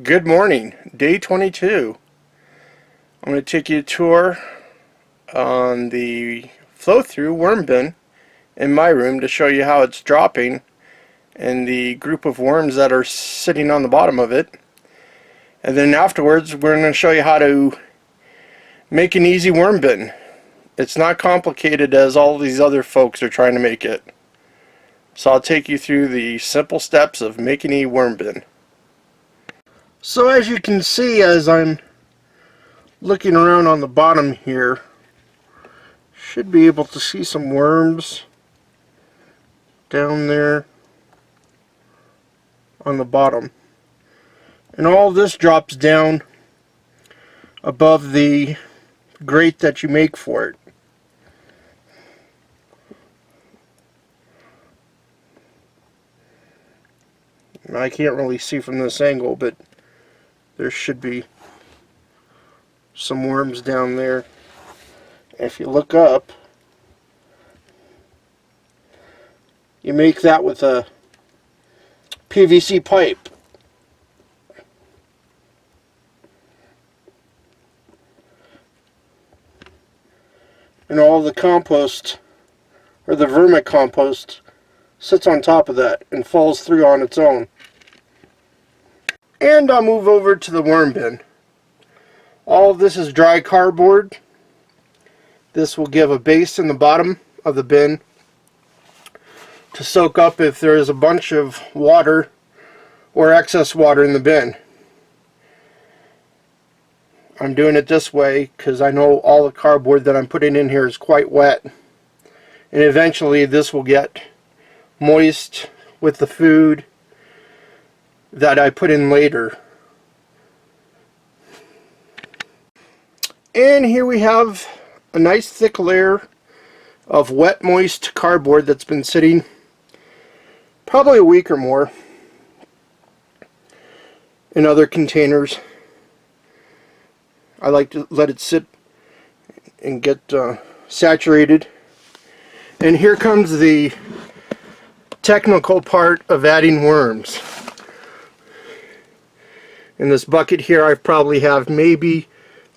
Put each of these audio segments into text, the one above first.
Good morning, day 22. I'm going to take you a tour on the flow-through worm bin in my room to show you how it's dropping and the group of worms that are sitting on the bottom of it. And then afterwards we're going to show you how to make an easy worm bin. It's not complicated as all these other folks are trying to make it. So I'll take you through the simple steps of making a worm bin. So as you can see, as I'm looking around on the bottom here, should be able to see some worms down there on the bottom. And all this drops down above the grate that you make for it. I can't really see from this angle, but there should be some worms down there. If you look up, you make that with a PVC pipe. And all the compost, or the vermicompost, sits on top of that and falls through on its own. And I'll move over to the worm bin. All of this is dry cardboard. This will give a base in the bottom of the bin to soak up if there is a bunch of water or excess water in the bin. I'm doing it this way because I know all the cardboard that I'm putting in here is quite wet, and eventually this will get moist with the food that I put in later. And here we have a nice thick layer of wet, moist cardboard that's been sitting probably a week or more in other containers. I like to let it sit and get saturated. And here comes the technical part of adding worms. In this bucket here I probably have maybe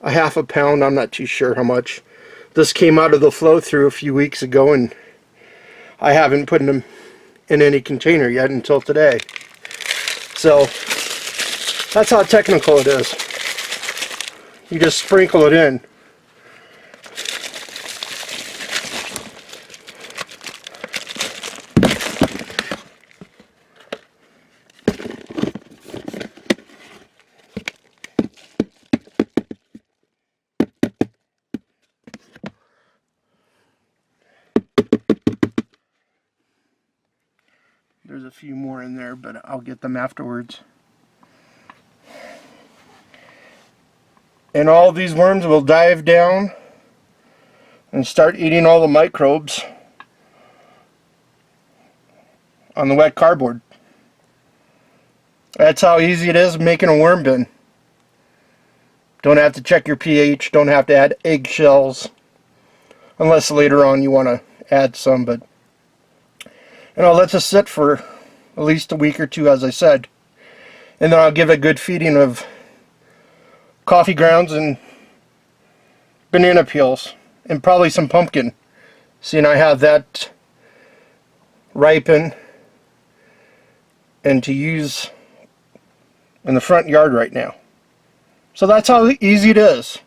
a half a pound, I'm not too sure how much. This came out of the flow-through a few weeks ago, and I haven't put them in any container yet until today. So that's how technical it is. You just sprinkle it in. There's a few more in there, but I'll get them afterwards. And all these worms will dive down and start eating all the microbes on the wet cardboard. That's how easy it is making a worm bin. Don't have to check your pH, don't have to add eggshells, unless later on you want to add some, but and I'll let this sit for at least a week or two, as I said, and then I'll give it a good feeding of coffee grounds and banana peels and probably some pumpkin, seeing I have that ripen and to use in the front yard right now. So that's how easy it is.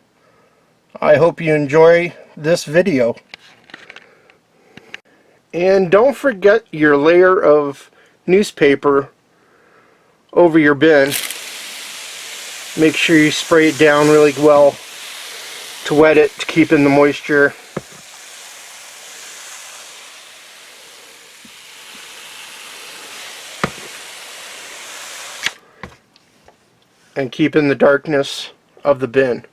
I hope you enjoy this video. And don't forget your layer of newspaper over your bin. Make sure you spray it down really well to wet it, to keep in the moisture. And keep in the darkness of the bin.